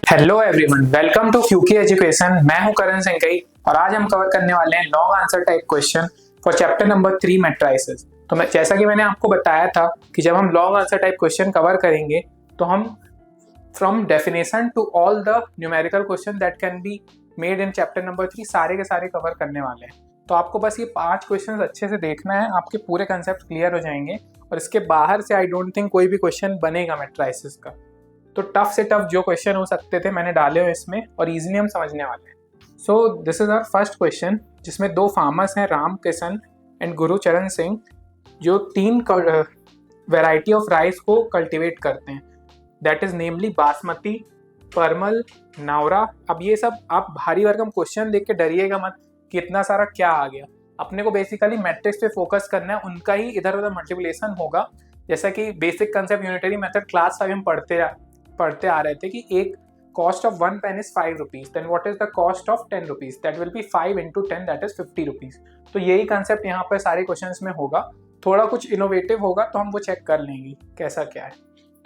Hello everyone, welcome to क्यूकी education. मैं हूं करण सिंह और आज हम कवर करने वाले हैं long answer type question for chapter number 3 matrices. तो जैसा कि मैंने आपको बताया था कि जब हम long answer type question cover करेंगे तो हम from definition to all the numerical question that can be made in chapter number 3 सारे के सारे कवर करने वाले हैं। तो आपको बस ये 5 क्वेश्चन अच्छे से देखना है, आपके पूरे कंसेप्ट क्लियर हो जाएंगे और इसके बाहर से आई डोंट थिंक कोई भी क्वेश्चन बनेगा मैट्राइसेस का। तो टफ से टफ जो क्वेश्चन हो सकते थे मैंने डाले हुए इसमें और इजीली हम समझने वाले हैं। So this is our first question, जिसमें 2 फार्मर्स हैं, राम किशन एंड गुरुचरण सिंह, जो 3 वैरायटी ऑफ राइस को कल्टीवेट करते हैं, दैट इज नेमली बासमती, परमल, नावरा। अब ये सब आप भारी भरकम क्वेश्चन देख के डरिएगा मत कि इतना सारा क्या आ गया। अपने को बेसिकली मैट्रिक्स पे फोकस करना है, उनका ही इधर उधर मल्टीप्लिकेशन होगा। जैसा कि basic concept unitary method class 5 हम पढ़ते आ रहे थे कि एक cost of 1 pen is 5 rupees, then what is the cost of 10 rupees, that will be 5 into 10 that is 50 rupees. तो यही कंसेप्ट यहाँ पर सारे क्वेश्चंस में होगा। थोड़ा कुछ इनोवेटिव होगा तो हम वो चेक कर लेंगे कैसा क्या है।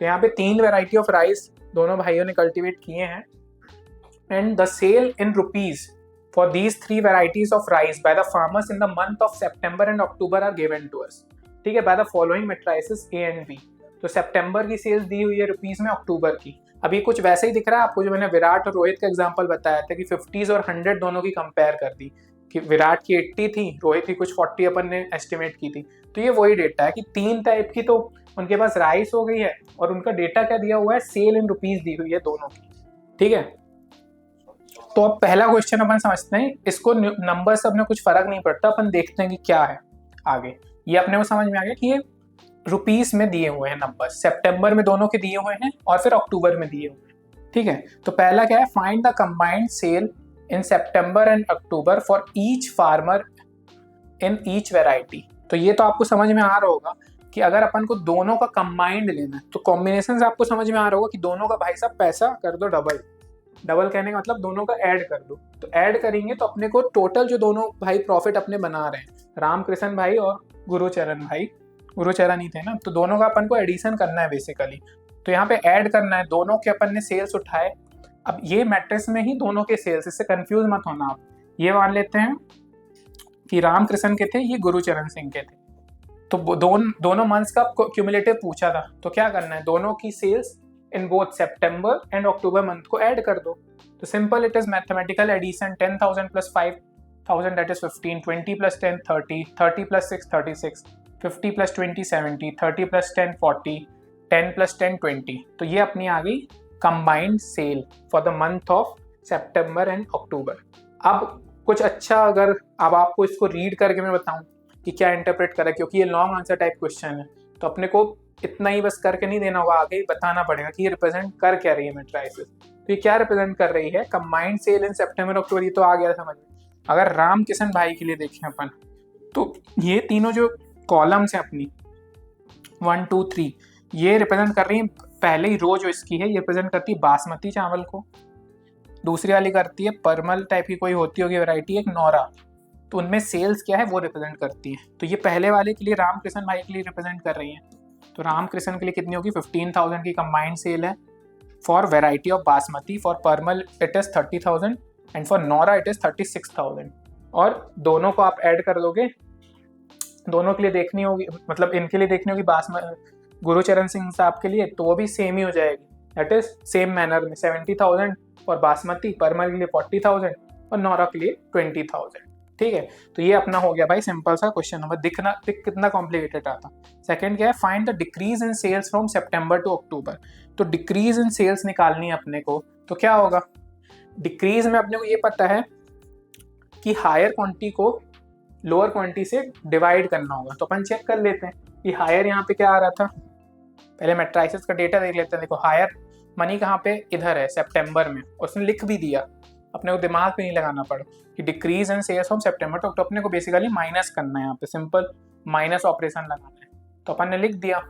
तो यहाँ पे 3 वेराइटी ऑफ राइस दोनों भाइयों ने कल्टीवेट किए हैं and the sale in rupees for these 3 varieties of rice by the farmers in the month of September and October are given to us. ठीक है, by the following matrices A and B. तो सितंबर की sales दी हुई है rupees में, अक्टूबर की। अब ये कुछ वैसे ही दिख रहा है आपको जो मैंने विराट और रोहित का एग्जांपल बताया था कि 50s और 100 दोनों की कंपेयर कर दी कि विराट की 80 थी, रोहित की कुछ 40 अपन ने एस्टिमेट की थी। तो ये वही डेटा है कि 3 टाइप की तो उनके पास राइस हो गई है और उनका डेटा क्या दिया हुआ है, सेल इन रुपीज दी हुई है दोनों की। ठीक है, तो अब पहला क्वेश्चन अपन समझते हैं। इसको नंबर से अपने कुछ फर्क नहीं पड़ता, अपन देखते हैं कि क्या है आगे। ये अपने को समझ में आ गया कि ये रुपीस में दिए हुए हैं नंबर, सितंबर में दोनों के दिए हुए हैं और फिर अक्टूबर में दिए हुए हैं। ठीक है, तो पहला क्या है, find the combined sale in September and October for each farmer in each variety. तो ये तो आपको समझ में आ रहा होगा कि अगर अपन को दोनों का कंबाइंड लेना है तो कॉम्बिनेशन से आपको समझ में आ रहा होगा कि दोनों का भाई साहब पैसा कर दो डबल। डबल कहने का मतलब दोनों का ऐड कर दो। तो ऐड करेंगे तो अपने को टोटल जो दोनों भाई प्रॉफिट अपने बना रहे हैं, रामकृष्ण भाई और गुरुचरण ही थे ना, तो दोनों का अपन को एडिशन करना है बेसिकली। तो यहाँ पे ऐड करना है, दोनों के अपन ने सेल्स उठाए। अब ये मैट्रिक्स में ही दोनों के सेल्स, इससे कंफ्यूज मत होना आप। ये मान लेते हैं कि रामकृष्ण के थे, ये गुरुचरण सिंह के थे। तो दोनों मंथ्स का क्यूमुलेटिव पूछा था, तो क्या करना है, दोनों की sales in both September and October month को ऐड कर दो। तो simple, it is mathematical addition. 10,000 plus 5,000 that is 15, 20 plus 10 30, 30 plus 6 36, 50 plus 20 70, 30 plus 10 40, 10 plus 10 20। तो ये अपनी आ गई combined sale for the month of September and October. अब कुछ अच्छा, अगर अब आपको इसको रीड करके मैं बताऊं कि क्या इंटरप्रेट करें, क्योंकि ये लॉन्ग आंसर टाइप क्वेश्चन है, तो अपने को इतना ही बस करके नहीं देना होगा, आगे बताना पड़ेगा कि ये रिप्रेजेंट कर क्या रही है मैट्रिसेस। तो ये क्या रिप्रेजेंट कर रही है, कंबाइंड सेल इन सितंबर अक्टूबर। ये तो आ गया समझ में। अगर राम किशन भाई के लिए देखें अपन, तो ये तीनों जो कॉलम्स हैं अपनी 1 2 3, ये रिप्रेजेंट कर रही है, पहले ही रो जो इसकी है ये रिप्रेजेंट करती है बासमती चावल को, दूसरी वाली करती है परमल टाइप की कोई होती होगी वैरायटी, एक नौरा। तो उनमें सेल्स क्या है वो रिप्रेजेंट करती है। तो ये पहले वाले के लिए रामकृष्ण भाई के लिए रिप्रेजेंट कर रही है। तो रामकृष्ण के लिए कितनी होगी, 15,000 की कंबाइंड सेल है for variety of basmati. For Parmal it is 30,000 and for नौरा इट इज 36,000। और दोनों को आप ऐड कर दोगे, दोनों के लिए देखनी होगी, मतलब इनके लिए देखनी होगी गुरुचरण सिंह साहब के लिए, तो वो भी सेम ही हो जाएगी, दैट इज सेम मैनर में 70,000 फॉर बासमती, परमल के लिए 40,000 और नौरा के लिए 20,000। ठीक है, तो ये अपना हो गया भाई सिंपल सा क्वेश्चन नंबर। दिख कितना कॉम्प्लिकेटेड आता। सेकंड क्या है, find the decrease in sales from September to October. तो डिक्रीज इन सेल्स निकालनी है अपने को, तो क्या होगा, डिक्रीज में अपने को ये पता है कि हायर क्वांटिटी को लोअर क्वांटिटी से डिवाइड करना होगा। तो अपन चेक कर लेते हैं कि हायर यहाँ पे क्या आ रहा था, पहले मैट्रिसेस का डेटा देख लेते हैं। देखो हायर मनी कहाँ पे, इधर है सितंबर में, उसने लिख भी दिया, अपने को दिमाग पे नहीं लगाना पड़ा कि decrease in sales from September to October. अपने को बेसिकली माइनस करना है, यहाँ पे सिंपल माइनस ऑपरेशन लगाना है। तो अपन ने लिख दिया,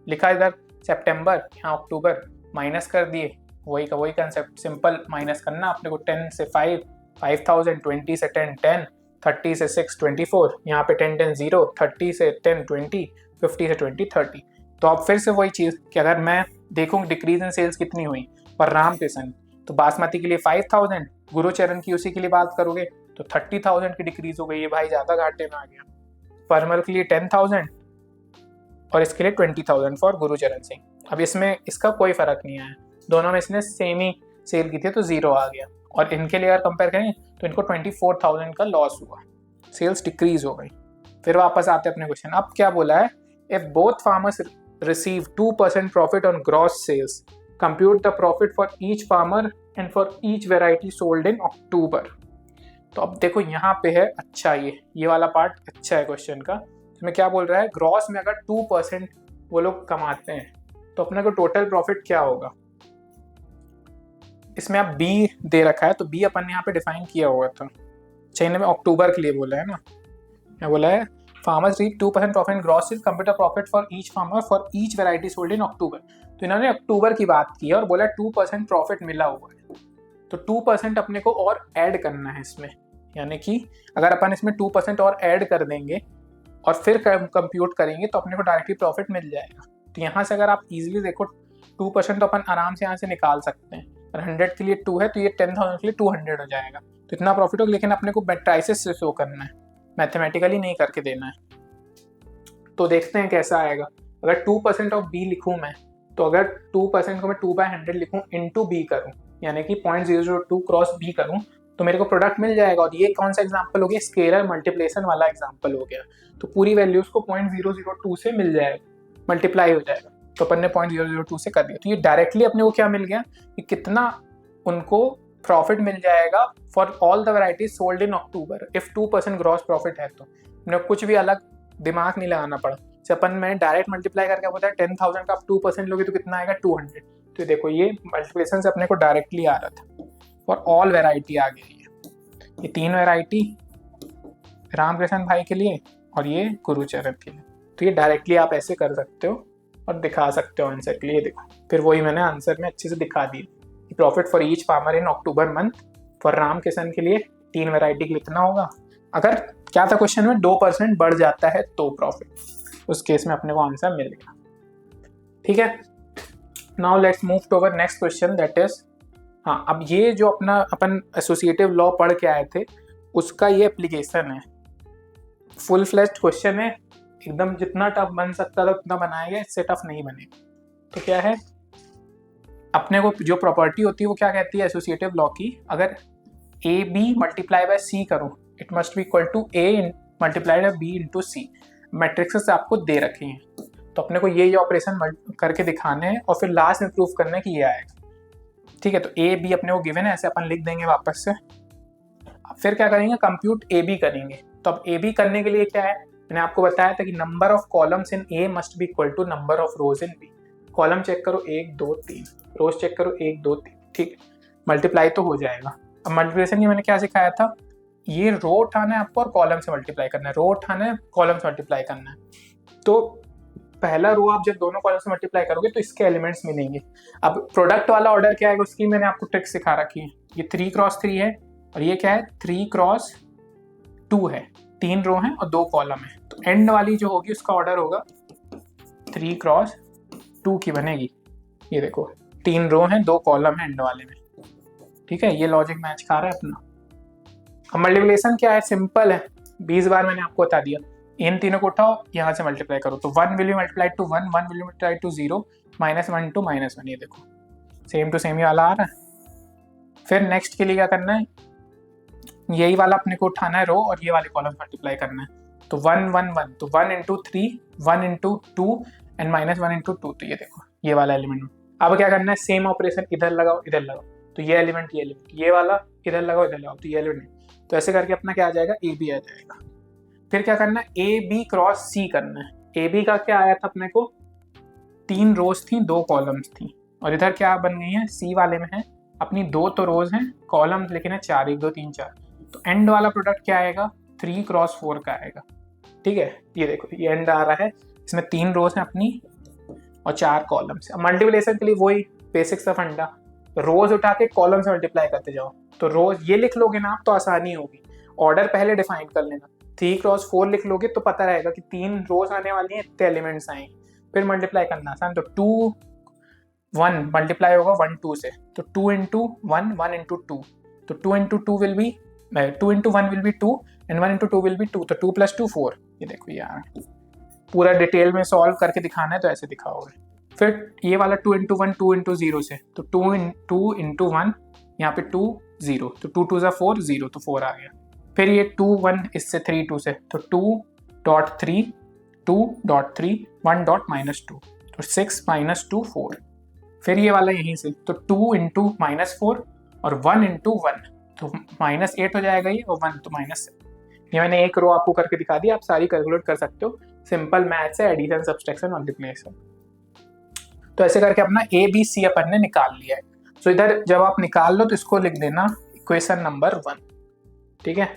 लिखा इधर सितंबर, यहाँ अक्टूबर, माइनस कर दिए, वही का वही कंसेप्ट, सिंपल माइनस करना अपने को। 10 से 5 5,000, 20 से 10 10, 30 से 6 24, यहाँ पे 10 10 0, 30 से 10 20, 50 से 20 30। तो अब फिर से वही चीज़ कि अगर मैं देखूँ डिक्रीज इन सेल्स कितनी हुई पर रामकृष्ण, तो बासमती के लिए 5000, गुरुचरण की उसी के लिए बात करोगे तो 30,000 की डिक्रीज हो गई, ये भाई ज़्यादा घाटे में आ गया। परमल के लिए 10,000 और इसके लिए 20,000 फॉर गुरुचरण सिंह। अब इसमें इसका कोई फर्क नहीं आया, दोनों में इसने सेम ही सेल की थी तो जीरो आ गया। और इनके लिए अगर कंपेयर करें तो इनको 24,000 का लॉस हुआ, सेल्स डिक्रीज हो गई। फिर वापस आते हैं अपने क्वेश्चन। अब क्या बोला है, if both farmers receive 2% profit on gross sales, compute the profit for each farmer and for each variety sold in October. तो अब देखो यहाँ पे है, अच्छा ये वाला पार्ट अच्छा है क्वेश्चन का। इसमें क्या बोल रहा है, ग्रॉस में अगर 2% वो लोग कमाते हैं तो अपने को टोटल प्रॉफिट क्या होगा। इसमें अब बी दे रखा है तो बी अपन ने यहाँ पे डिफाइन किया हुआ था, चाहिए में अक्टूबर के लिए बोला है ना, क्या बोला है, farmers reap 2% profit in gross sales, computer profit for each farmer for each variety sold in October. तो इन्होंने अक्टूबर की बात की है और बोला 2% प्रॉफिट मिला हुआ है, तो 2% अपने को और ऐड करना है इसमें, यानी कि अगर अपन इसमें 2% और ऐड कर देंगे और फिर कंप्यूट करेंगे तो अपने को डायरेक्टली प्रॉफिट मिल जाएगा। तो यहाँ से अगर आप इजीली देखो 2% तो अपन आराम से यहाँ से निकाल सकते हैं, और 100 के लिए 2 है तो ये 10,000 के लिए 200 हो जाएगा, तो इतना प्रॉफिट होगा। लेकिन अपने को मैट्रिसेस से शो करना है, मैथमेटिकली नहीं करके देना है। तो देखते हैं कैसा आएगा। अगर 2% ऑफ बी लिखूँ मैं, तो अगर 2% को मैं 2/100 लिखूँ इंटू बी करूँ, यानी कि 0.002 क्रॉस बी करूँ, तो मेरे को प्रोडक्ट मिल जाएगा। और ये कौन सा एग्जांपल हो गया, स्केलर मल्टीप्लिकेशन वाला एग्जांपल हो गया। तो पूरी वैल्यूज को 0.002 से मिल जाएगा, मल्टीप्लाई हो जाएगा। तो अपन ने 0.002 से कर दिया, तो ये डायरेक्टली अपने को क्या मिल गया कि कितना उनको प्रॉफिट मिल जाएगा for all the varieties sold in October if 2% gross profit है। तो मैंने कुछ भी अलग दिमाग नहीं लगाना पड़ा, जब अपन मैंने डायरेक्ट मल्टीप्लाई करके बोला 10,000 का आप 2% लोगे तो कितना आएगा 200। तो देखो ये मल्टीप्लिकेशन से अपने को डायरेक्टली आ रहा था, फॉर ऑल वेराइटी आ गई ये 3 वेराइटी रामकृष्ण भाई के लिए और ये गुरुचरण के लिए। तो ये डायरेक्टली आप ऐसे कर सकते हो और दिखा सकते हो आंसर के लिए। देखो फिर वही मैंने आंसर में अच्छे से दिखा दी कि profit for each farmer in October month for Ramkrishna के लिए 3 वेराइटी के लिए इतना होगा। अगर क्या था क्वेश्चन में 2% बढ़ जाता है तो प्रॉफिट, उस केस में अपने को आंसर मिल गया। ठीक है, now let's move to our next question, that is, हाँ अब ये जो अपना अपन एसोसिएटिव लॉ पढ़ के आए थे उसका ये एप्लीकेशन है। फुल फ्लेश्ड क्वेश्चन है एकदम, जितना टफ बन सकता था उतना बनाएगा, इससे टफ नहीं बनेगा। तो क्या है, अपने को जो प्रॉपर्टी होती है वो क्या कहती है एसोसिएटिव लॉ की, अगर A B multiply by C करूँ it must be equal to A multiplied by B into C. Matrices आपको दे रखे हैं, तो अपने को ये ऑपरेशन करके दिखाने हैं और फिर लास्ट में प्रूफ करना है कि ये आएगा। ठीक है, तो ए बी अपने को गिवन है, ऐसे अपन लिख देंगे वापस से। फिर क्या करेंगे, कंप्यूट ए बी करेंगे। तो अब ए बी करने के लिए क्या है, मैंने आपको बताया था कि number of columns in A must be equal to number of rows in B. Column check करो 1 2 3, रोज चेक करो 1 2 3, ठीक, मल्टीप्लाई तो हो जाएगा। अब मल्टीप्लिकेशन की मैंने क्या सिखाया था, ये रो उठाना है आपको और कॉलम से मल्टीप्लाई करना है, रो उठाना है कॉलम से मल्टीप्लाई करना है। तो पहला रो आप जब दोनों कॉलम से मल्टीप्लाई करोगे तो इसके एलिमेंट्स मिलेंगे। अब प्रोडक्ट वाला ऑर्डर क्या है उसकी मैंने आपको ट्रिक सिखा रखी है। ये 3x3 है और ये क्या है 3x2 है, 3 रो हैं और 2 कॉलम है। तो एंड वाली जो होगी उसका ऑर्डर होगा 3x2 की बनेगी। ये देखो 3 रो हैं 2 कॉलम है एंड वाले में। ठीक है, ये लॉजिक मैच खा रहा है अपना। अब मल्टीप्लिकेशन क्या है, सिंपल है, 20 बार मैंने आपको बता दिया। इन तीनों को उठाओ, यहाँ से मल्टीप्लाई करो, तो 1 will be multiplied to 1, 1 will be multiplied to 0, -1 to -1। ये देखो सेम टू सेम ही वाला आ रहा है। फिर नेक्स्ट के लिए क्या करना है, यही वाला अपने को उठाना है रो और ये वाले कॉलम मल्टीप्लाई करना है। तो 1 1 1, तो 1 इंटू 3, 1 इंटू 2 एंड -1 इंटू 2। तो ये देखो ये वाला एलिमेंट। अब क्या करना है, सेम ऑपरेशन इधर लगाओ इधर लगाओ, तो ये एलिमेंट ये वाला इधर लगाओ इधर लगाओ, तो ये एलिमेंट। तो ऐसे करके अपना क्या आ जाएगा, ए बी आ जाएगा। फिर क्या करना है, ए बी क्रॉस सी करना है। ए बी का क्या आया था अपने को, 3 रोज थी 2 कॉलम्स थी, और इधर क्या बन गई है, सी वाले में है अपनी 2 तो रोज हैं, कॉलम्स लेकिन है 4, 1 2 3 4। तो एंड वाला प्रोडक्ट क्या आएगा, 3x4 का आएगा। ठीक है, ये देखो ये एंड आ रहा है, इसमें 3 रोज हैं अपनी और 4 कॉलम्स। अब मल्टीप्लिकेशन के लिए वही बेसिक सा फंडा, रोज उठा के कॉलम से मल्टीप्लाई करते जाओ। तो रोज ये लिख लोगे ना आप तो आसानी होगी, ऑर्डर पहले डिफाइन कर लेना। 3x4 लिख लोगे तो पता रहेगा कि 3 रोज आने वाली हैं, इतने एलिमेंट्स आएंगे, फिर मल्टीप्लाई करना आसान। तो 2 1 मल्टीप्लाई होगा 1 2 से, तो 2 इंटू 1 1 इंटू 2, तो 2 into 2 will be 2 into 1 will B 2 and 1 into 2 will be 2, तो 2 प्लस 2 4। ये देखो यार पूरा डिटेल में सॉल्व करके दिखाना है तो ऐसे दिखाओगे। फिर ये वाला 2 इंटू 1 2 इंटू 0 से, तो 2 इंटू 1 यहाँ पे 2 0, तो 2 2 4 0, तो 4 आ गया। फिर ये 2 1 इससे 3 2 से, तो 2.3 2.3 1 डॉट माइनस 2, तो 6 माइनस 2 4। फिर ये वाला यहीं से, तो 2 इंटू माइनस 4 और 1 इंटू 1, तो माइनस 8 हो जाएगा ये, और 1 तो माइनस 7। ये मैंने एक रो आपको करके दिखा दी, आप सारी कैलकुलेट कर सकते हो। सिंपल मैथ्स है, एडिशन सब्सट्रैक्शन मल्टीप्लिकेशन। तो ऐसे करके अपना ए बी सी अपन ने निकाल लिया है। तो इधर जब आप निकाल लो तो इसको लिख देना इक्वेशन नंबर 1, ठीक है।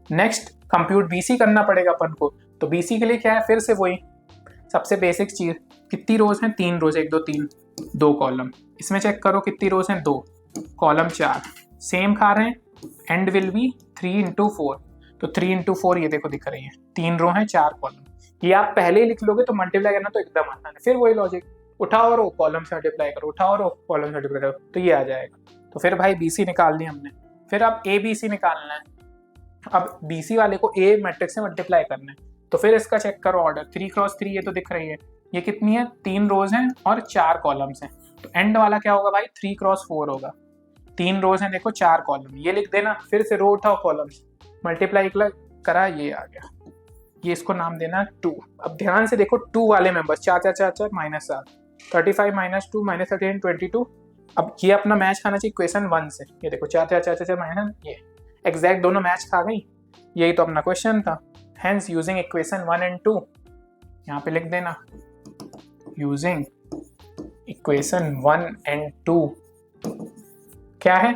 नेक्स्ट कंप्यूट बीसी करना पड़ेगा अपन को। तो बीसी के लिए क्या है, फिर से वही सबसे बेसिक चीज, कितनी रोज हैं, 3 रोज, 1 2 3, 2 कॉलम। इसमें चेक करो कितनी रोज हैं, 2 कॉलम 4, सेम खा रहे हैं, एंड विल बी 3 इंटू 4, तो 3 इंटू 4 ये देखो दिख रही है, 3 रो हैं 4 कॉलम। ये आप पहले ही लिख लोगे तो मल्टीप्लाई करना तो एकदम आसान है। फिर वही लॉजिक, उठाओ रो कॉलम से मल्टीप्लाई करो, उठाओ रो कॉलम से मल्टीप्लाई करो, तो ये आ जाएगा। तो फिर भाई बीसी निकाल ली हमने। फिर अब ए बी सी निकालना है। अब बीसी वाले को ए मैट्रिक्स से मल्टीप्लाई करना है, तो फिर इसका चेक करो ऑर्डर, 3 क्रॉस 3 ये तो दिख रही है, ये कितनी है, 3 रोज हैं और 4 कॉलम्स हैं। तो एंड वाला क्या होगा भाई, 3 क्रॉस 4 होगा। 3 रोज हैं देखो, 4 कॉलम, ये लिख देना। फिर से रो उठाओ कॉलम्स, मल्टीप्लाई करा, ये आ गया। ये इसको नाम देना 2। अब ध्यान से देखो 2 वाले मेंबर्स, 4 4 4 4 माइनस 7, 35 माइनस 2 माइनस 13 22। अब ये अपना मैच खाना चाहिए इक्वेशन 1 से। ये देखो 4 4 4 4 4 माइनस, ये एग्जैक्ट दोनों मैच खा गई। यही तो अपना क्वेश्चन था। हेंस यूजिंग इक्वेशन 1 एंड 2, यहाँ पे लिख देना यूजिंग इक्वेशन 1 एंड 2 क्या है,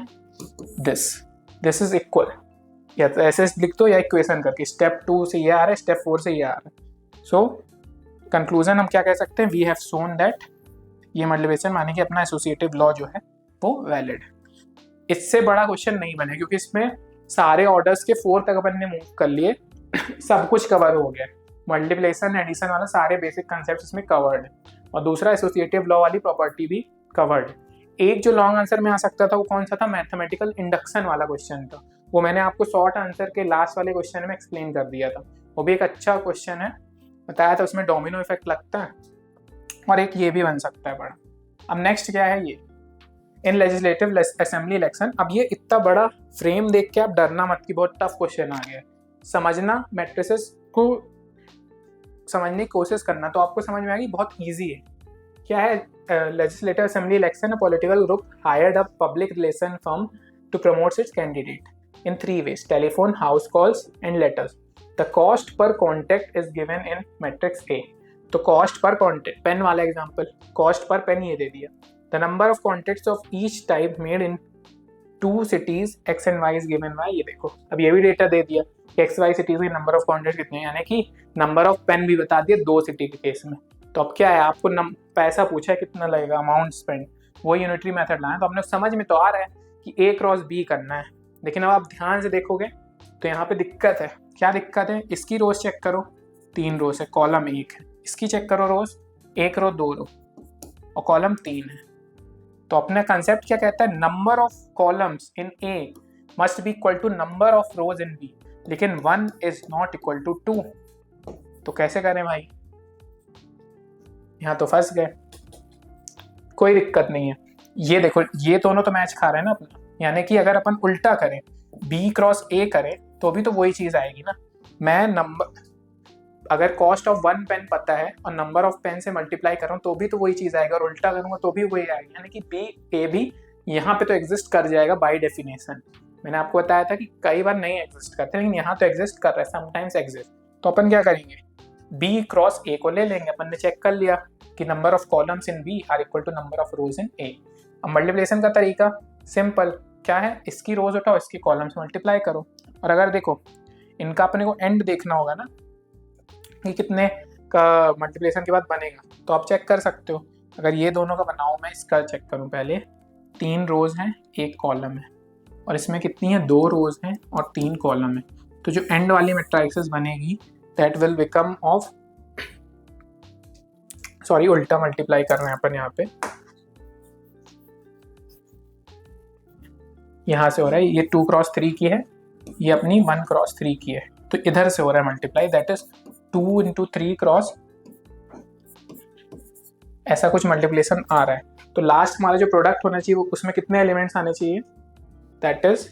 दिस इज इक्वल, या तो ऐसे लिख दो या इक्वेशन करके, स्टेप 2 से ये आ रहा है, स्टेप 4 से ये आ रहा है। सो कंक्लूजन हम क्या कह सकते हैं, वी हैव शोन दैट ये मल्टीप्लिकेशन माने कि अपना एसोसिएटिव लॉ जो है वो वैलिड है। इससे बड़ा क्वेश्चन नहीं बने क्योंकि इसमें सारे ऑर्डर्स के 4 तक अपन ने मूव कर लिए सब कुछ कवर हो गया, मल्टीप्लिकेशन एडिशन वाला सारे बेसिक कंसेप्ट इसमें कवर्ड है, और दूसरा एसोसिएटिव लॉ वाली प्रॉपर्टी भी कवर्ड है। एक जो लॉन्ग आंसर में आ सकता था वो कौन सा था, मैथमेटिकल इंडक्शन वाला क्वेश्चन था, वो मैंने आपको शॉर्ट आंसर के लास्ट वाले क्वेश्चन में एक्सप्लेन कर दिया था। वो भी एक अच्छा क्वेश्चन है, बताया था, उसमें डोमिनो इफेक्ट लगता है, और एक ये भी बन सकता है बड़ा। अब नेक्स्ट क्या है, ये इन लेजिस्लेटिव असेंबली इलेक्शन। अब ये इतना बड़ा फ्रेम देख के आप डरना मत कि बहुत टफ क्वेश्चन आ गया, समझना, मैट्रिसेस को समझने की कोशिश करना, तो आपको समझ में आएगी, बहुत ईजी है। क्या है, legislative assembly election, political group hired a public relation firm to promote its candidate in 3 ways: telephone, house calls and letters. The cost per contact is given in matrix A. तो cost per contact, pen वाला example, cost per pen ये दे दिया। The number of contacts of each type made in 2 cities x and y is given by, ये देखो अब ये भी data दे दिया कि x y सिटीज के नंबर ऑफ कॉन्टेक्ट कितने हैं, यानी कि नंबर ऑफ पेन भी बता दिया 2 सिटी के केस में। तो अब क्या है, आपको पैसा पूछा है कितना लगेगा, अमाउंट स्पेंड, वो यूनिटरी मेथड लाना, तो अपने समझ में तो आ रहा है कि A क्रॉस B करना है। लेकिन अब आप ध्यान से देखोगे तो यहाँ पे दिक्कत है। क्या दिक्कत है, इसकी रोज चेक करो, 3 रोज है, कॉलम 1 है। इसकी चेक करो रोज, 1 रो 2 रो और कॉलम 3 है। तो अपना कंसेप्ट क्या कहता है, number of columns in A must be equal to number of rows in B, लेकिन 1 इज नॉट इक्वल टू 2। तो कैसे करें भाई, यहाँ तो फंस गए। कोई दिक्कत नहीं है, ये देखो ये दोनों तो मैच खा रहे हैं ना अपना, यानी कि अगर अपन उल्टा करें, B क्रॉस A करें तो भी तो वही चीज आएगी ना। मैं नंबर, अगर कॉस्ट ऑफ 1 पेन पता है और नंबर ऑफ पेन से मल्टीप्लाई करूँ तो भी तो वही चीज आएगा, और उल्टा करूंगा तो भी वही आएगी, यानी कि B A भी यहाँ पे तो एग्जिस्ट कर जाएगा बाय डेफिनेशन। मैंने आपको बताया था कि कई बार नहीं एग्जिस्ट करते, लेकिन यहाँ तो एग्जिस्ट कर रहा है, समटाइम्स एग्जिस्ट। तो अपन क्या करेंगे, B क्रॉस A को ले लेंगे, अपन ने चेक कर लिया कि number of columns in B are equal to number of rows in A। अब मल्टीप्लिकेशन का तरीका सिंपल क्या है, इसकी रोज उठाओ, इसकी कॉलम्स मल्टीप्लाई करो। और अगर देखो इनका अपने को एंड देखना होगा ना कि कितने का मल्टीप्लिकेशन के बाद बनेगा, तो आप चेक कर सकते हो। अगर ये दोनों का बनाओ, मैं इसका चेक करूं पहले, 3 रोज हैं 1 कॉलम है, और इसमें कितनी है 2 रोज हैं और 3 कॉलम है। तो जो एंड वाली मैट्रिक्स बनेगी that will become of, sorry उल्टा मल्टीप्लाई कर रहे हैं अपन यहाँ पे, यहाँ से हो रहा है, ये 2x3 की है, ये अपनी 1x3 की है, तो इधर से हो रहा है मल्टीप्लाई, दैट इज 2 × 3 क्रॉस, ऐसा कुछ मल्टीप्लिकेशन आ रहा है। तो लास्ट हमारा जो प्रोडक्ट होना चाहिए वो उसमें कितने एलिमेंट्स आने चाहिए, दैट इज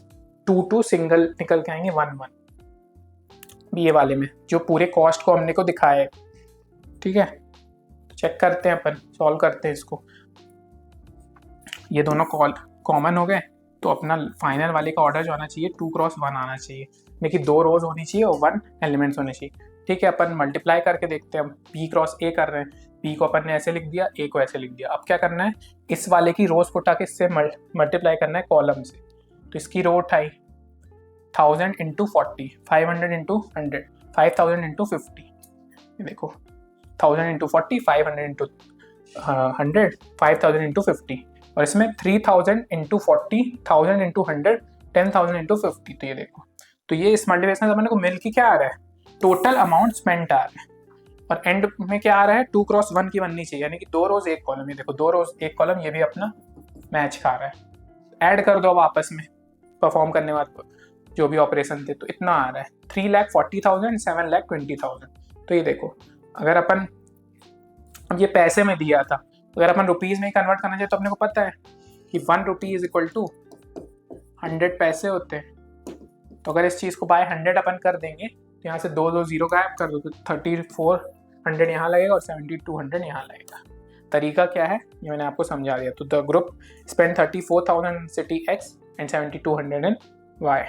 2 सिंगल निकल के आएंगे 1 1, ये वाले में जो पूरे कॉस्ट को हमने को दिखाया है। ठीक है, चेक करते हैं, अपन सॉल्व करते हैं इसको। ये दोनों कॉमन हो गए, तो अपना फाइनल वाले का ऑर्डर जो आना चाहिए 2x1 आना चाहिए, लेकिन 2 रोज होनी चाहिए और 1 एलिमेंट्स होने चाहिए। ठीक है, अपन मल्टीप्लाई करके देखते हैं। हम P×A कर रहे हैं, P को अपन ने ऐसे लिख दिया, A को ऐसे लिख दिया। अब क्या करना है, इस वाले की रोज को उठा के इससे मल्टीप्लाई करना है कॉलम से। तो इसकी रो उठाई 1000 × 40, 500 × 100, 5000 × 50, ये देखो 1000 × 40, 500 × 100, 5000 × 50, और इसमें 3000 × 40, 1000 × 100, 10,000 × 50। तो ये देखो, तो ये इस मल्टीप्लिकेशन से अपने को मिल के क्या आ रहा है, टोटल अमाउंट स्पेंट आ रहा है। और एंड में क्या आ रहा है, 2x1 की बननी चाहिए, यानी कि 2 रोज 1 कॉलम। ये देखो 2 रोज 1 कॉलम, ये भी अपना मैच खा रहा है। ऐड कर दो अब आपस में परफॉर्म करने बाद जो भी ऑपरेशन थे, तो इतना आ रहा है 3,40,000, 7,20,000। तो ये देखो, अगर अपन, अब ये पैसे में दिया था, अगर अपन रुपीज़ में कन्वर्ट करना चाहिए तो अपने को पता है कि 1 रुपी इज इक्वल टू 100 पैसे होते हैं। तो अगर इस चीज़ को बाय 100 अपन कर देंगे, तो यहाँ से 2 0 गायब कर दो, तो 3400 यहाँ लगेगा और 7200 यहाँ लगेगा। तरीका क्या है ये मैंने आपको समझा दिया। तो the group spend 34,000 in city X and 7200 in Y।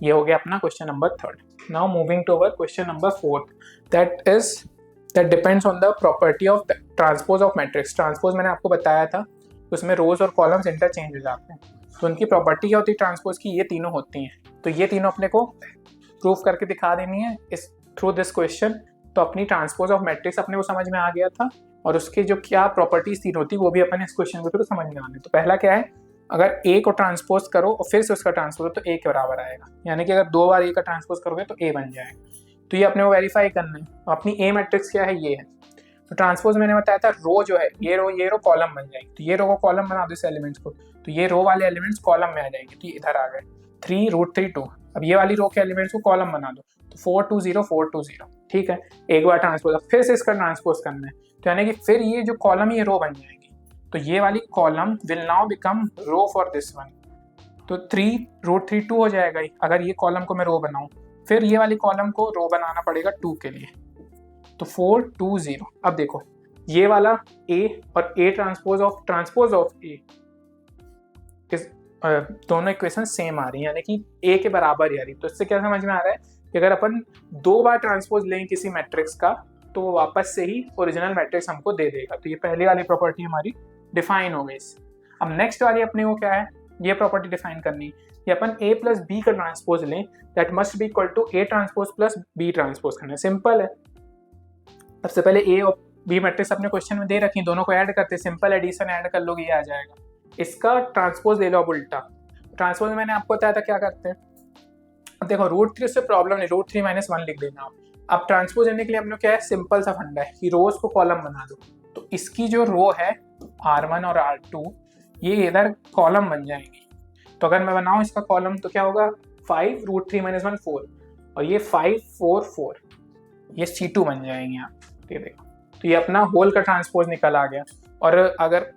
ये हो गया अपना question number 3rd। Now moving to our question number 4th, that depends on the property of transpose of matrix. Transpose मैंने आपको बताया था, उसमें रोज और कॉलम्स इंटरचेंज हो जाते हैं। तो उनकी प्रॉपर्टी क्या होती है ट्रांसपोज की, ये तीनों होती हैं। तो ये तीनों अपने को प्रूफ करके दिखा देनी है इस थ्रू दिस क्वेश्चन। तो अपनी ट्रांसपोज ऑफ मैट्रिक्स अपने को समझ में आ गया था, और उसके जो क्या प्रॉपर्टीज तीन होती है वो भी अपन इस क्वेश्चन के थ्रू समझ में आने। तो पहला क्या है, अगर ए को ट्रांसपोज करो और फिर से उसका ट्रांसपोज तो ए के बराबर आएगा, यानी कि अगर 2 बार ए का ट्रांसपोज करोगे तो ए बन जाएगा। तो ये अपने को वेरीफाई करना है। अपनी ए मैट्रिक्स क्या है, ये है। तो ट्रांसपोज मैंने बताया था, रो जो है ये रो कॉलम बन जाएगी। तो ये रो को कॉलम बना दो इस एलिमेंट्स को, तो ये रो वाले एलिमेंट्स कॉलम में आ जाएंगे। तो ये इधर आ गए 3√3 2। अब ये वाली रो के एलिमेंट्स को कॉलम बना दो, तो 420 420। ठीक है, एक बार ट्रांसपोज, फिर से इसका ट्रांसपोज करना है, तो यानी कि फिर ये जो कॉलम ये रो बन जाएगी। तो ये वाली column will now become row for this one. तो 3√3 2 हो जाएगा ही, अगर ये कॉलम को मैं रो बनाऊं। फिर ये वाली कॉलम को रो बनाना पड़ेगा 2 के लिए, तो 420। अब देखो ये वाला A और A ट्रांसपोज ऑफ A इस दोनों इक्वेशन सेम आ रही है, यानी कि A के बराबर ही आ रही। तो इससे क्या समझ में आ रहा है कि अगर अपन 2 बार ट्रांसपोज लें किसी मैट्रिक्स का, तो वो वापस से ही ओरिजिनल मैट्रिक्स हमको दे देगा। तो ये पहली वाली प्रॉपर्टी हमारी डिफाइन हो गई। अब नेक्स्ट वाली अपने को क्या है, ये प्रॉपर्टी डिफाइन करनी है कि अपन A प्लस बी का ट्रांसपोज लें, that must be equal to A transpose plus B transpose करना है। सिंपल है। सबसे पहले A और B मैट्रिक्स अपने क्वेश्चन में दे रखी, दोनों को ऐड करते, सिंपल एडिशन ऐड कर लोगे, ये आ जाएगा। इसका ट्रांसपोज ले लो अब उल्टा। ट्रांसपोज मैंने आपको बताया था क्या करते हैं। अब देखो √3 से प्रॉब्लम नहीं, √3 - 1 लिख देना आप। अब ट्रांसपोज लेने के लिए हमने क्या है, सिंपल सा फंडा है कि रोज को कॉलम बना दो। तो इसकी जो रो है R1 और R2, ये इधर कॉलम बन जाएंगी। तो अगर मैं बनाऊं इसका कॉलम, तो क्या होगा 5 √3 - 1 4, और ये 5 4 4, ये C2 बन जाएंगे आप। ये देखो, तो ये अपना होल का ट्रांसपोज निकल आ गया। और अगर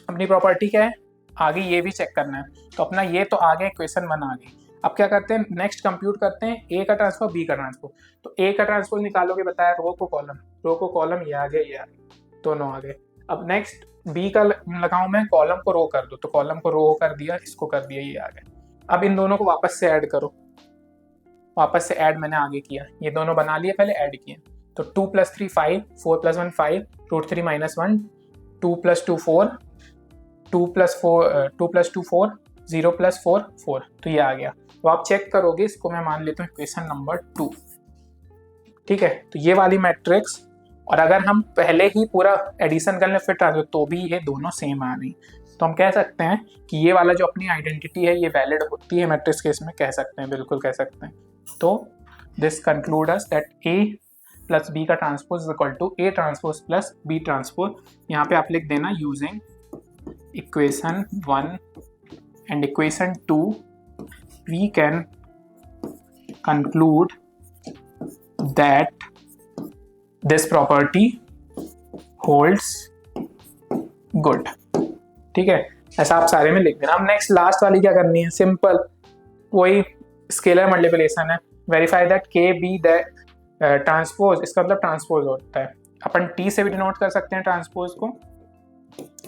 अपनी प्रॉपर्टी क्या है, आगे ये भी चेक करना है। तो अपना ये तो आ गया, इक्वेशन 1 आ गई। अब क्या करते हैं, नेक्स्ट कंप्यूट करते हैं A का ट्रांसपोज B का ट्रांसपोज। तो A का ट्रांसपोज निकालोगे, बताया रो को कॉलम, ये आ गया, ये आ गया, दोनों आ गए। अब नेक्स्ट B का लगाऊं मैं, कॉलम को रो कर दो, तो कॉलम को रो कर दिया, इसको कर दिया, ये आ गया। अब इन दोनों को वापस से ऐड करो, वापस से ऐड मैंने आगे किया, ये दोनों बना लिए, पहले ऐड किए। तो 2 + 3 5, 4 + 1 5, √3 - 1, 2 + 2 4, 2 + 2 4, 0 + 4 4। तो ये आ गया। तो आप चेक करोगे, इसको मैं मान लेता हूँ इक्वेशन नंबर 2। ठीक है, तो ये वाली मैट्रिक्स, और अगर हम पहले ही पूरा एडिशन कर लें फिर ट्रांसपोज, तो भी ये दोनों सेम आ रही। तो हम कह सकते हैं कि ये वाला जो अपनी आइडेंटिटी है ये वैलिड होती है मैट्रिक्स केस में, कह सकते हैं, बिल्कुल कह सकते हैं। तो this conclude us that A plus B का transpose is equal to A transpose plus B transpose. यहाँ पे आप लिख देना using equation 1 and equation 2 we can conclude that this property holds good। ठीक है, ऐसा आप सारे में लिख देना। अब नेक्स्ट लास्ट वाली क्या करनी है, सिंपल वही स्केलर मल्टीप्लिकेशन है। वेरीफाई दैट के बी दैट ट्रांसपोज, इसका मतलब ट्रांसपोज होता है, अपन टी से भी डिनोट कर सकते हैं ट्रांसपोज को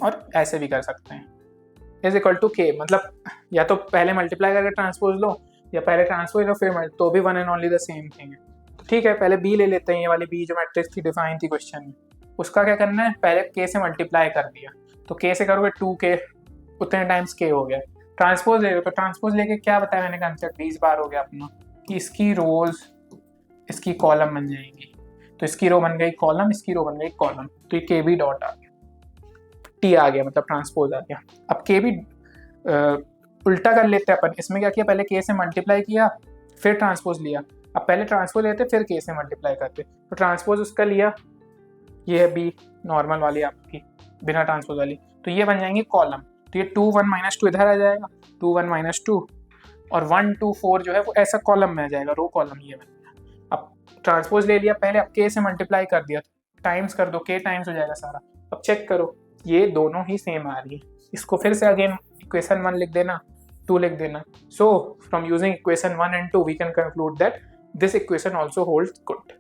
और ऐसे भी कर सकते हैं, इज इक्वल टू के, मतलब या तो पहले मल्टीप्लाई करके ट्रांसपोज लो या पहले ट्रांसपोज लो फिर तो भी one and only the same thing है। ठीक है, पहले बी ले लेते हैं, ये वाली बी जो मैट्रिक्स थी डिफाइन थी क्वेश्चन में, उसका क्या करना है, पहले के से मल्टीप्लाई कर दिया, तो के से करोगे 2k, उतने टाइम्स के हो गया। ट्रांसपोज ले लो, तो ट्रांसपोज लेके क्या बताया मैंने कंसेप्ट, 20 बार हो गया अपना, कि इसकी रोज इसकी कॉलम बन जाएंगी, तो इसकी रो बन गई कॉलम, इसकी रो बन गई कॉलम, तो ये के बी डॉट आ गया, टी आ गया, मतलब ट्रांसपोज आ गया। अब के बी उल्टा कर लेते हैं अपन, इसमें क्या किया, पहले के से मल्टीप्लाई किया फिर ट्रांसपोज लिया, अब पहले ट्रांसपोज लेते फिर के से मल्टीप्लाई करते, तो ट्रांसपोज उसका लिया, ये है बी नॉर्मल वाली आपकी बिना ट्रांसपोज वाली, तो ये बन जाएंगी कॉलम, तो ये 2 1 -2 इधर आ जाएगा, 2 1 -2 और 1 2 4 जो है वो ऐसा कॉलम में आ जाएगा, रो कॉलम ये बन गया। अब ट्रांसपोज ले लिया पहले, अब के से मल्टीप्लाई कर दिया, टाइम्स कर दो, के टाइम्स हो जाएगा सारा। अब चेक करो ये दोनों ही सेम आ रही है, इसको फिर से अगेन इक्वेशन 1 लिख देना, 2 लिख देना। So from using equation 1 and 2 we can conclude that this equation also holds good.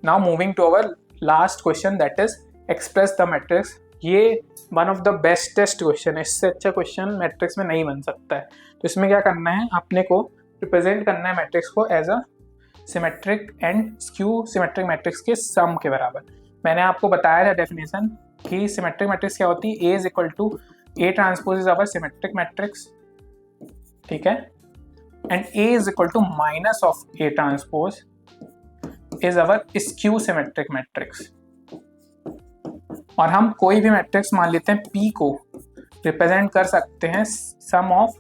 Now moving to our last question, that is express the matrix. ये one of the bestest question है, इससे अच्छा question matrix में नहीं बन सकता है। तो इसमें क्या करना है, आपने को रिप्रेजेंट करना है मैट्रिक्स को as a symmetric and skew symmetric matrix के सम के बराबर। मैंने आपको बताया था डेफिनेशन कि सिमेट्रिक मैट्रिक्स क्या होती है, A is equal to A transpose is our symmetric matrix, ठीक है, and A is equal to minus of A transpose is our skew symmetric matrix. और हम कोई भी मैट्रिक्स मान लेते हैं P को रिप्रेजेंट कर सकते हैं सम ऑफ,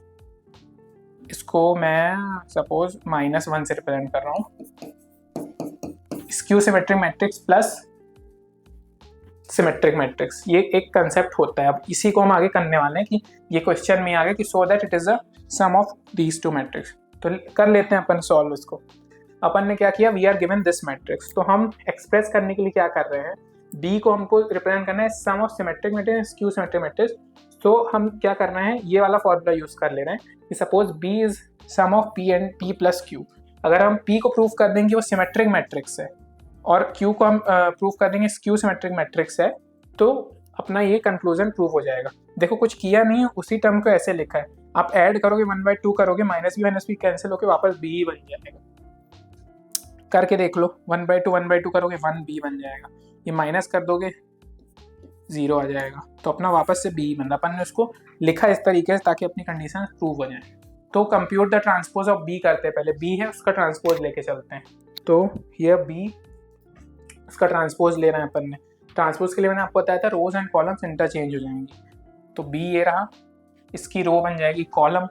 इसको मैं सपोज -1 से रिप्रेजेंट कर रहा हूँ, skew symmetric matrix plus symmetric matrix, ये एक कंसेप्ट होता है। अब इसी को हम आगे करने वाले हैं कि ये क्वेश्चन में आ गया कि so that it is a sum of these two matrix. तो कर लेते हैं अपन सॉल्व इसको। अपन ने क्या किया, we are given this matrix, तो हम एक्सप्रेस करने के लिए क्या कर रहे हैं, डी को हमको रिप्रेजेंट करना है sum of symmetric matrix skew symmetric matrix. तो हम क्या करना है, ये वाला फॉर्मूला यूज कर ले रहे हैं कि suppose B is sum of P and P plus Q. अगर हम पी को प्रूव कर देंगे वो सिमेट्रिक मैट्रिक्स है और क्यू को हम प्रूव कर देंगे स्क्यू सिमेट्रिक मैट्रिक्स है, तो अपना ये कंक्लूजन प्रूव हो जाएगा। देखो कुछ किया नहीं है, उसी टर्म को ऐसे लिखा है, आप ऐड करोगे 1/2 करोगे, -b कैंसिल होकर वापस b ही बन जाएगा। करके देख लो, 1/2 करोगे 1b बन जाएगा, ये माइनस कर दोगे 0 आ जाएगा, तो अपना वापस से b बन रहा। अपन ने उसको लिखा इस तरीके से ताकि अपनी कंडीशन प्रूव हो जाए। तो compute the transpose of b करते हैं, पहले b है उसका ट्रांसपोज लेके चलते हैं। तो ये b उसका ट्रांसपोज ले रहे हैं अपन ने। ट्रांसपोज के लिए मैंने आपको बताया था रोज एंड कॉलम्स इंटरचेंज हो जाएंगी, तो b ये रहा, इसकी रो बन जाएगी कॉलम,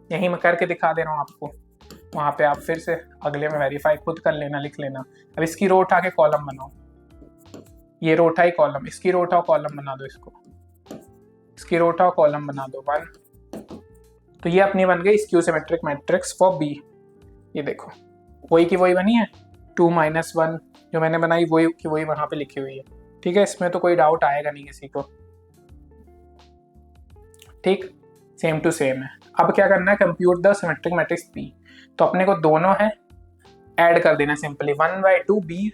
यहीं मैं करके दिखा दे रहा हूँ आपको, वहाँ पे आप फिर से अगले में वेरीफाई खुद कर लेना, लिख लेना। अब इसकी रो उठा के कॉलम बनाओ, ये रो उठाई कॉलम, इसकी रो उठाओ कॉलम बना दो, इसको इसकी रो उठाओ कॉलम बना दो 1, तो ये अपनी बन गई skew symmetric matrix for B. ये देखो वही की वही बनी है, 2 -1 जो मैंने बनाई वही की वही वहाँ पे लिखी हुई है, ठीक है, इसमें तो कोई डाउट आएगा नहीं किसी को, ठीक, सेम टू सेम है। अब क्या करना है, compute the symmetric matrix P, तो अपने को दोनों है ऐड कर देना simply, 1/2 B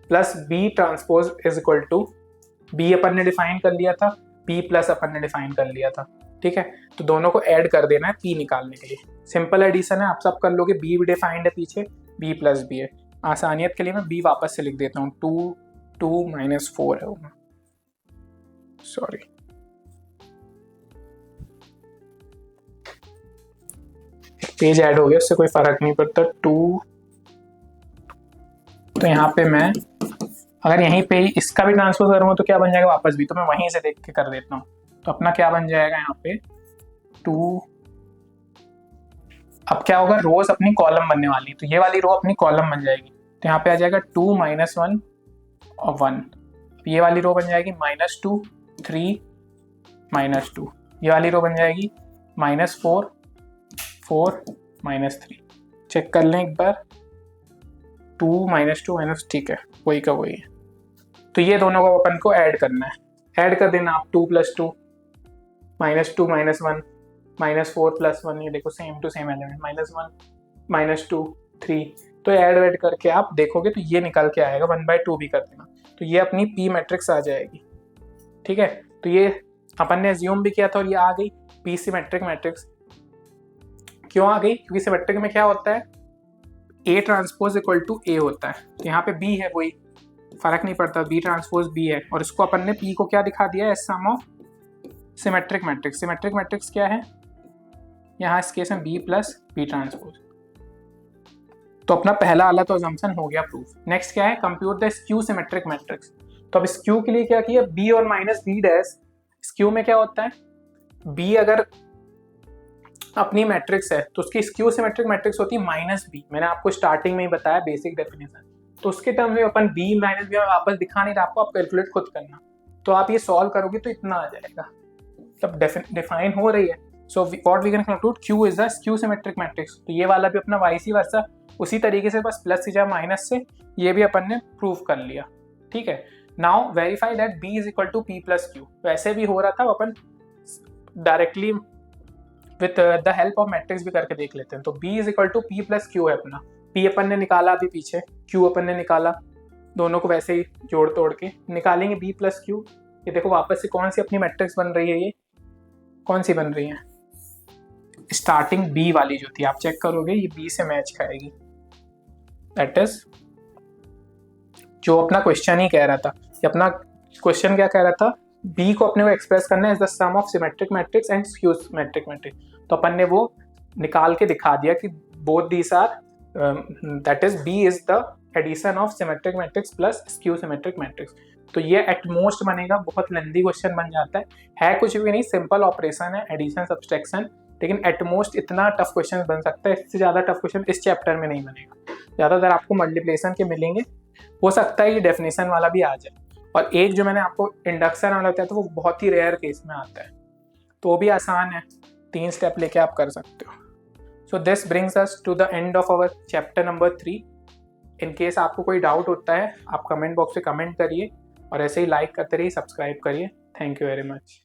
plus B transpose is equal to, B अपन ने डिफाइन कर लिया था, पी प्लस अपन ने डिफाइन कर लिया था, ठीक है, तो दोनों को ऐड कर देना है पी निकालने के लिए। सिंपल एडिशन है, आप सब कर लोगे, बी भी डिफाइंड है पीछे, बी प्लस बी है। आसानियत के लिए मैं बी वापस से लिख देता हूँ, 2 -4 है वो, सॉरी, पेज ऐड हो गया, उससे कोई फर्क नहीं पड़ता। 2, तो यहाँ पे मैं अगर यहीं पे इसका भी ट्रांसफर करूँगा तो क्या बन जाएगा वापस भी, तो मैं वहीं से देख के कर देता हूँ। तो अपना क्या बन जाएगा यहाँ पे 2, अब क्या होगा, रोज अपनी कॉलम बनने वाली, तो ये वाली रो अपनी कॉलम बन जाएगी, तो यहाँ पे आ जाएगा 2 -1 और 1, ये वाली रो बन जाएगी -2 3 -2, ये वाली रो बन जाएगी -4 4 -3। चेक कर लें एक बार, 2 -2 ठीक है, वही का वही है। तो ये दोनों को अपन को ऐड करना है, ऐड कर देना आप। 2 + 2 -2 -1 -4 + 1, ये देखो सेम टू सेम एलिमेंट, -1 -2 3। तो ऐड करके आप देखोगे तो ये निकल के आएगा, 1/2 भी कर देना, तो ये अपनी P मैट्रिक्स आ जाएगी। ठीक है, तो ये अपन ने एज्यूम भी किया था और ये आ गई P सिमेट्रिक मैट्रिक्स। क्यों आ गई? क्योंकि सिमेट्रिक में क्या होता है, A transpose equal to A होता है, तो यहाँ पे B है, कोई फर्क नहीं पड़ता, B ट्रांसपोज B है, और इसको अपन ने P को क्या दिखा दिया है, sum of symmetric matrix. Symmetric matrix क्या है, यहाँ इस केस में B + B ट्रांसपोज। तो अपना पहला वाला तो अजम्पशन हो गया प्रूफ। नेक्स्ट क्या है, compute the skew symmetric matrix. तो अब स्क्यू के लिए क्या किया, B और -B'। स्क्यू में क्या होता है, B अगर अपनी मैट्रिक्स है तो उसकी स्क्यू सिमेट्रिक मैट्रिक्स होती है -B। मैंने आपको स्टार्टिंग में ही बताया बेसिक डेफिनेशन। तो उसके टर्म में अपन B -B में वापस दिखा नहीं रहा आपको, आप कैलकुलेट खुद करना। तो आप ये सॉल्व करोगे तो इतना आ जाएगा, तब डिफाइन हो रही है। So what we can conclude, Q is the skew symmetric matrix. तो ये वाला भी अपना वाइस वर्सा उसी तरीके से, बस प्लस से या माइनस से, ये भी अपन ने प्रूव कर लिया। ठीक है, now verify that B is equal to P + Q। वैसे भी हो रहा था, अपन directly with the help of matrix भी करके देख लेते हैं। तो B is equal to P + Q है अपना। P अपन ने निकाला अभी पीछे, Q अपन ने निकाला, दोनों को वैसे ही जोड़ तोड़ के निकालेंगे B + Q। ये देखो वापस से कौन सी अपनी मैट्रिक्स बन रही है, ये कौन सी बन रही है, स्टार्टिंग B वाली जो थी, आप चेक करोगे ये B से मैच खाएगी। दैट इज जो अपना क्वेश्चन ही कह रहा था। अपना क्वेश्चन क्या कह रहा था, B को अपने को एक्सप्रेस करना है as the sum of symmetric matrix and skew symmetric matrix. तो अपन ने वो निकाल के दिखा दिया कि both these are, that is B is the addition of symmetric matrix plus skew symmetric matrix. तो ये एटमोस्ट बनेगा, बहुत लेंथी क्वेश्चन बन जाता है कुछ भी नहीं, सिंपल ऑपरेशन है, एडिशन सब्सट्रैक्शन, लेकिन एटमोस्ट इतना टफ क्वेश्चन बन सकता है। इससे ज़्यादा टफ क्वेश्चन इस चैप्टर में नहीं बनेगा। ज़्यादातर आपको मल्टीप्लिकेशन के मिलेंगे, हो सकता है ये डेफिनेशन वाला भी आ जाए। और एक जो मैंने आपको इंडक्शन वाला बताया था वो बहुत ही रेयर केस में आता है, तो वो भी आसान है, 3 स्टेप लेके आप कर सकते हो। So this brings us to the end of our chapter number 3। In case आपको कोई डाउट होता है आप कमेंट बॉक्स में कमेंट करिए, और ऐसे ही लाइक करते रहिए, सब्सक्राइब करिए। Thank you very much.